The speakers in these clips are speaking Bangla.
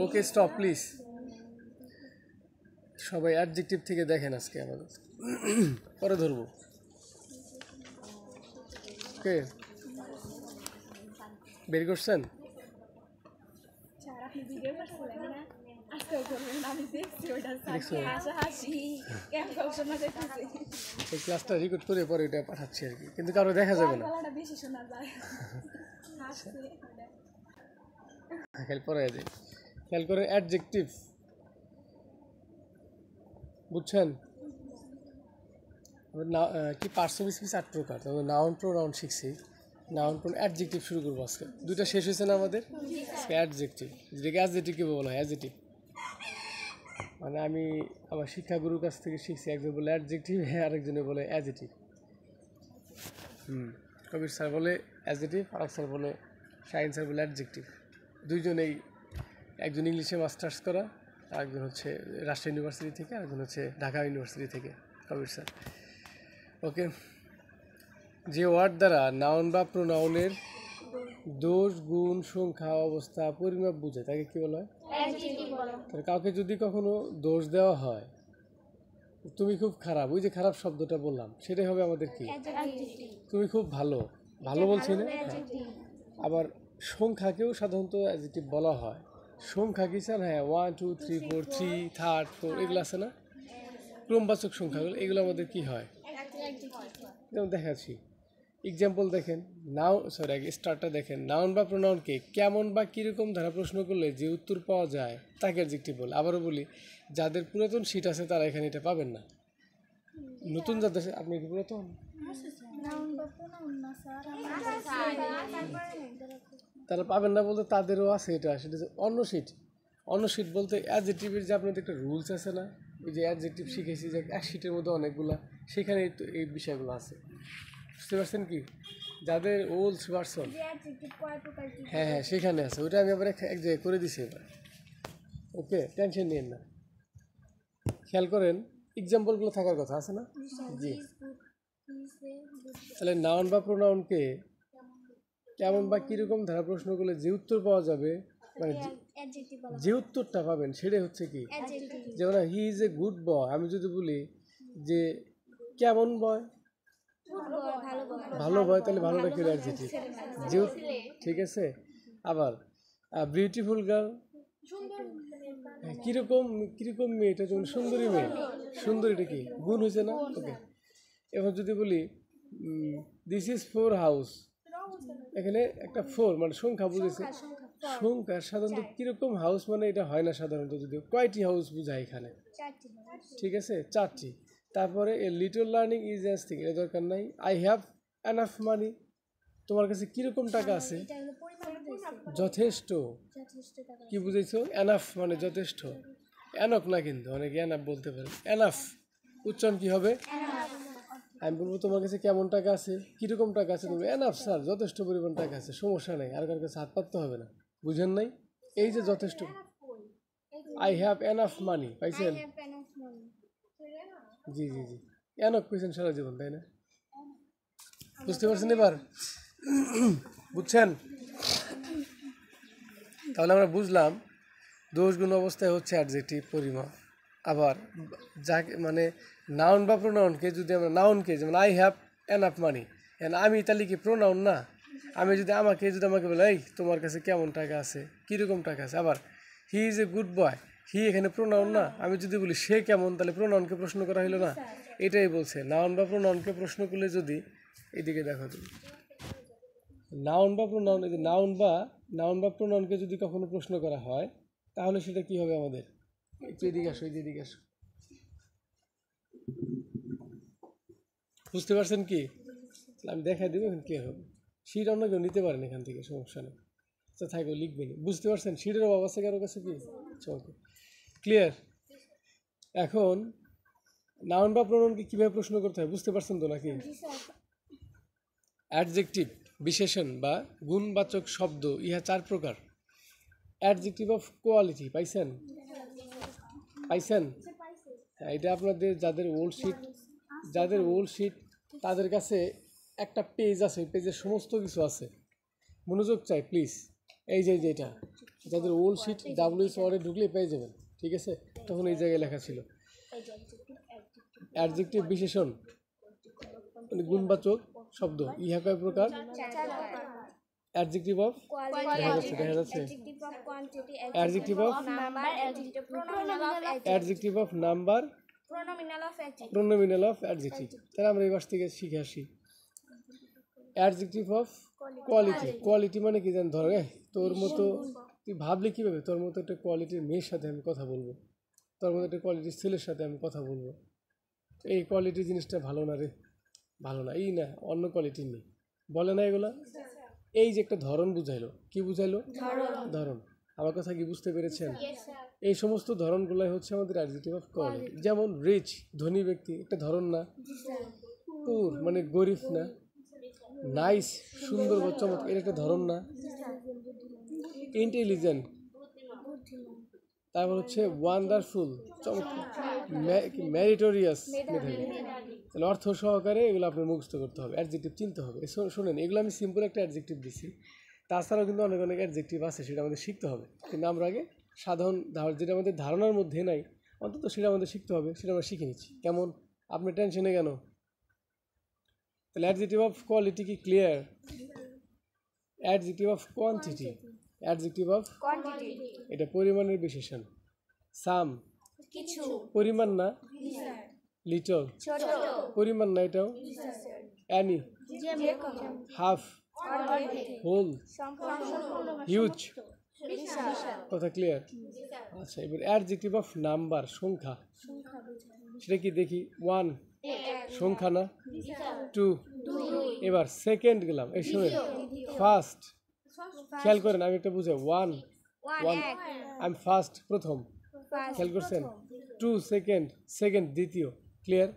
Okay stop please. সবাই অ্যাডজেক্টিভ থেকে দেখেন আজকে আমাদের, পরে ধরবো। ওকে, বের করছেন? এই ক্লাসটা রেকর্ড করে পরে এটা পাঠাচ্ছি আর কি, কিন্তু কারো দেখা যাবে না। খেয়াল পরে যায়, খেয়াল করে অ্যাডজেক্টিভ, বুঝছেন? কি পার্সন স্পিচ 8 প্রকার, তবে নাউন প্রোনাউন শিখছি। নাউন প্রোনাউন অ্যাডজেক্টিভ শুরু করবো আজকে। দুইটা শেষ হয়েছে না আমাদের? অ্যাডজেক্টিভ, যেটাকে অ্যাডজেক্টিভকে বলা হয় অ্যাডজেক্টিভ। মানে আমি আমার শিক্ষাগুরুর কাছ থেকে শিখছি, একজন বলে অ্যাডজেক্টিভ, আরেকজনে বলে অ্যাডজেক্টিভ। কবির স্যার বলে অ্যাডজেক্টিভ, আরেক স্যার বলে শাহিন স্যার বলে অ্যাডজেক্টিভ। দুইজনেই, একজন ইংলিশে মাস্টার্স করা, আরেকজন হচ্ছে রাজশাহী ইউনিভার্সিটি থেকে, আরেকজন হচ্ছে ঢাকা ইউনিভার্সিটি থেকে, কবির স্যার। ওকে, যে ওয়ার্ড দ্বারা নাউন বা প্রোনাউনের দোষ, গুণ, সংখ্যা, অবস্থা, পরিমাপ বোঝায় তাকে কি বলা হয়? তাহলে কাউকে যদি কখনো দোষ দেওয়া হয়, তুমি খুব খারাপ, ওই যে খারাপ শব্দটা বললাম, সেটাই হবে আমাদের কি? তুমি খুব ভালো, ভালো বলছি না? আবার সংখ্যাকেও সাধারণত অ্যাডজেক্টিভ বলা হয়। সংখ্যা কি স্যার? হ্যাঁ, 1 2 3 4 3 3rd 4 এগুলো আছে না, ক্রমবাচক সংখ্যাগুলো, এগুলো আমাদের কি হয়? যেমন দেখাচ্ছি এক্সাম্পল দেখেন, স্টার্টটা দেখেন। নাউন বা প্রোনাউনকে কেমন বা কীরকম ধারা প্রশ্ন করলে যে উত্তর পাওয়া যায় তাকে অ্যাডজেক্টিভ বলে। আবারও বলি, যাদের পুরাতন সিট আছে তারা এখানে এটা পাবেন না। নতুন যাদের, আপনি কি পুরাতন? তারা পাবেন না বলতে তাদেরও আছে এটা, সেটা অন্য সিট। অন্য সিট বলতে অ্যাডজেক্টিভের যে আপনাদের একটা রুলস আছে না, ওই যে অ্যাডজেক্টিভ শিখেছি যে এক সিটের মধ্যে অনেকগুলা, সেখানে এই বিষয়গুলো আছে। বুঝতে পারছেন কি? যাদের ওল্ড ভার্সন, হ্যাঁ হ্যাঁ সেখানে আছে, ওইটা আমি আবার এক জায়গায় করে দিছি এবার। ওকে, টেনশন নিয়েন না। খেয়াল করেন এক্সাম্পলগুলো থাকার কথা আছে না? জি, তাহলে নাউন বা প্রোনাউনকে কেমন বা কীরকম ধারা প্রশ্ন করলে যে উত্তর পাওয়া যাবে, মানে যে উত্তরটা পাবেন সেটাই হচ্ছে কি? যেমন he is a good boy, আমি যদি বলি যে কেমন বয়, ভালো বয়, তাহলে ভালোটা কি অ্যাডজেক্টিভ? যে, ঠিক আছে। আবার বিউটিফুল গার্ল, কিরকম কিরকম মেয়ে, এটা যেমন সুন্দরী মেয়ে, সুন্দরীটা কি গুণ হয়েছে না? ওকে, এবার যদি বলি দিস ইজ 4 হাউস, এখানে একটা 4 মানে সংখ্যা বুঝেছে। সংখ্যা সাধারণত কিরকম হাউস মানে এটা হয় না সাধারণত, যদিও কয়টি হাউস বোঝায় এখানে, ঠিক আছে, 4টি। তারপরে a little learning is as thing, এর দরকার নাই। আই হ্যাভ এনাফ মানি, তোমার কাছে কিরকম টাকা আছে? যথেষ্ট। কি বুঝেছো? এনাফ মানে যথেষ্ট, এনক না, কিন্তু অনেকে এনাফ বলতে পারে। এনাফ উচ্চারণ কি হবে? আমি বলবো তোমার কাছে কেমন টাকা আছে, কিরকম টাকা আছে, তুমি এনাফ স্যার, যথেষ্ট পরিমাণ টাকা আছে, সমস্যা নেই, আর কার কাছে হাত পাততে হবে না। বুঝেন নাই? এই যে যথেষ্ট, আই হ্যাভ এনাফ মানি, পাইছেন? জি জি জি, এনক পেয়েছেন সারা জীবন, তাই না? বুঝতে পারছেন এবার? বুঝছেন? তাহলে আমরা বুঝলাম দোষ গুণ অবস্থায় হচ্ছে অ্যাডজেক্টিভ পরিমাপ। আবার যাকে মানে নাউন বা প্রোনাউনকে যদি আমরা নাউনকে, যেমন আই হ্যাভ এনাফ মানি, আমি তাহলে কি প্রোনাউন না? আমি যদি আমাকে বলে এই তোমার কাছে কেমন টাকা আছে, কীরকম টাকা আছে। আবার he is a good boy, হি এখানে প্রোনাউন না, আমি যদি বলি সে কেমন, তাহলে প্রোনাউনকে প্রশ্ন করা হইলো না? এটাই বলছে, নাউন বা প্রোনাউনকে প্রশ্ন করলে যদি, এদিকে দেখো তুমি, নাউন বা প্রোনাউন, এই যে নাউন বা প্রোনাউনকে যদি কখনো প্রশ্ন করা হয় তাহলে সেটা কি হবে আমাদের? একটু এদিকে আসো, এদিকে আসো। বুঝতে পারছেন কি? আমি দেখাই দেবো এখন কি হবে। শিট অন্য কেউ নিতে পারেন এখান থেকে, সমস্যা নেই। আচ্ছা থাকো, লিখবেন। বুঝতে পারছেন? শিটের অভাব আছে কারো কাছে কি? ওকে, ক্লিয়ার? এখন নাউন বা প্রোনাউনকে কিভাবে প্রশ্ন করতে হয় বুঝতে পারছেন তো নাকি? অ্যাডজেক্টিভ বিশেষণ বা গুণবাচক শব্দ ইহা 4 প্রকার। অ্যাডজেক্টিভ অফ কোয়ালিটি, পাইছেন? হ্যাঁ, এটা আপনাদের যাদের ওল্ড শিট তাদের কাছে একটা পেজ আছে, পেজের সমস্ত কিছু আছে। মনোযোগ চাই প্লিজ। এই যে এটা যাদের ওল্ড শিট WS ওয়ার্ডে ঢুকলে পেয়ে যাবেন, ঠিক আছে? তখন এই জায়গায় লেখা ছিল অ্যাডজেক্টিভ বিশেষণ মানে গুণবাচক শব্দ ইহা কয় প্রকার? অ্যাডজেক্টিভ অফ দেখা যাচ্ছে adjective of number pronominal of adjective. তাহলে আমরা এই পাশ থেকে শিখে আসি। অ্যাডজেক্টিভ অফ কোয়ালিটি মানে কি জানেন? ধরে তোর মতো তুই ভাবলে কীভাবে তোর মতো একটা কোয়ালিটির মেয়ের সাথে আমি কথা বলবো, তোর মতো একটা কোয়ালিটির ছেলের সাথে আমি কথা বলবো, এই কোয়ালিটি জিনিসটা ভালো না রে, ভালো না, এই না অন্য কোয়ালিটির নেই, বলে না এগুলা? এই যে একটা ধরন বুঝাইলো, কি বুঝাইলো? ধরন। আমার কথা কি বুঝতে পেরেছেন? এই সমস্ত ধরনগুলাই হচ্ছে আমাদের অ্যাডজেক্টিভ অফ কোয়ালিটি। যেমন রিচ ধনী ব্যক্তি একটা ধরন না, পুর মানে গরিব না, নাইস সুন্দর বা চমৎকার এটা একটা ধরন না, ইন্টেলিজেন্ট তারপর হচ্ছে ওয়ান্ডারফুল চমৎকার, মেরিটোরিয়াস মেধাবী। তাহলে অর্থ সহকারে এগুলো আপনার মুখস্থ করতে হবে, অ্যাডজেক্টিভ চিনতে হবে। শোনেন এগুলো আমি সিম্পল একটা অ্যাডজেক্টিভ দিছি, তাছাড়াও কিন্তু অনেক অনেক অ্যাডজেক্টিভ আছে, সেটা আমাদের শিখতে হবে। কিন্তু আমরা আগে সাধারণ যেটা আমাদের ধারণার মধ্যে নাই অন্তত সেটা আমাদের শিখতে হবে, সেটা আমরা শিখে নিচ্ছি। কেমন? আপনি টেনশনে কেন? তাহলে অ্যাডজেক্টিভ অফ কোয়ালিটি কি clear? Adjective of quantity, adjective of এটা পরিমাণের বিশেষণ। সাম কিছু, পরিমাণ না, লিটল ছোট, পরিমাণ না এটাও, অ্যানি হাফ হোল হিউজ। কথা ক্লিয়ার? আচ্ছা, এবার অ্যাডজেক্টিভ অফ নাম্বার সংখ্যা, সেটা কি দেখি? 1 সংখ্যা না, 2 এবার সেকেন্ড গেলাম, এই সময় ফার্স্ট খেয়াল করেন আমি একটা বুঝে 1 আমি ফার্স্ট প্রথম, খেয়াল করছেন? 2 সেকেন্ড দ্বিতীয়, ক্লিয়ার?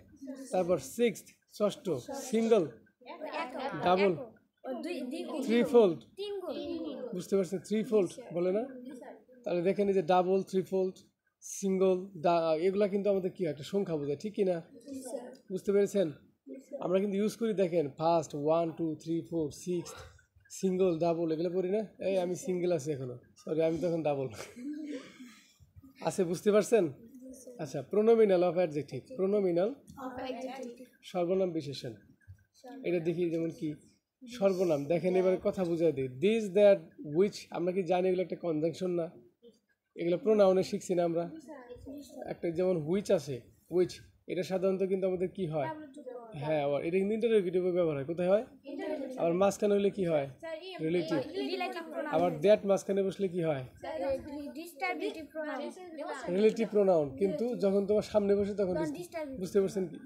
তারপর 6 ষষ্ঠ, সিঙ্গল ডাবল থ্রিফোল্ড, বুঝতে পারছেন? থ্রিফোল্ড বলে না? তাহলে দেখেন এই যে ডাবল থ্রিফোল্ড সিঙ্গল এগুলা কিন্তু আমাদের কি একটা সংখ্যা বোঝায়, ঠিক কি না? বুঝতে পেরেছেন? আমরা কিন্তু ইউজ করি, দেখেন ফার্স্ট 1 2 3 4 6 সিঙ্গল ডাবল এগুলো পড়ি না? এই আমি সিঙ্গেল আছি এখনো, সরি আমি তখন ডাবল আছে, বুঝতে পারছেন? আচ্ছা, প্রোনোমিনাল অফ অ্যাডজেক্টিভ, প্রোনোমিনাল সর্বনাম বিশেষণ। এটা দেখি যেমন কি সর্বনাম, দেখেন এবারে কথা বুঝাই দিই। দিস দ্যাট উইচ, আমরা কি জানি এগুলো একটা কনজাংশন না? এগুলো প্রোনাউনে শিখছি না আমরা? একটা যেমন হুইচ আছে, হুইচ এটা সাধারণত কিন্তু আমাদের কি হয়? হ্যাঁ, আবার এটা কিন্তু ইন্টারোগেটিভে ব্যবহার হয়। কোথায় হয়? আবার মাঝখানে হলে কি হয়? রিলেটিভ। আবার দ্যাট মাঝখানে বসলে কি হয়? Relative pronoun. কিন্তু যখন তোমার সামনে বসে তখন বুঝতে পারছেন কি?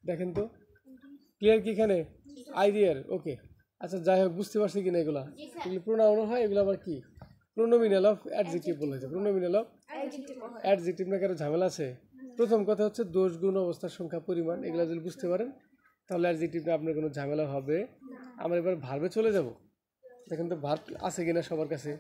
দেখেন তো ক্লিয়ার কি এখানে? আইডিয়ার ওকে। আচ্ছা যাই হোক, বুঝতে পারছি কিনা এগুলো প্রোনাউনও হয়, এগুলো আবার কি? প্রোনোমিনাল অফ অ্যাডজেক্টিভ বলা হয়েছে। প্রোনোমিনাল অফ অ্যাডজেক্টিভ না কারো ঝামেলা আছে? প্রথম কথা হচ্ছে দোষ, গুণ, অবস্থার সংখ্যা, পরিমাণ, এগুলো যদি বুঝতে পারেন তাহলে অ্যাডজেক্টিভে আপনার কোনো ঝামেলা হবে। আমরা এবার ভার্বে চলে যাব। দেখেন তো ভার্ব আছে কিনা সবার কাছে।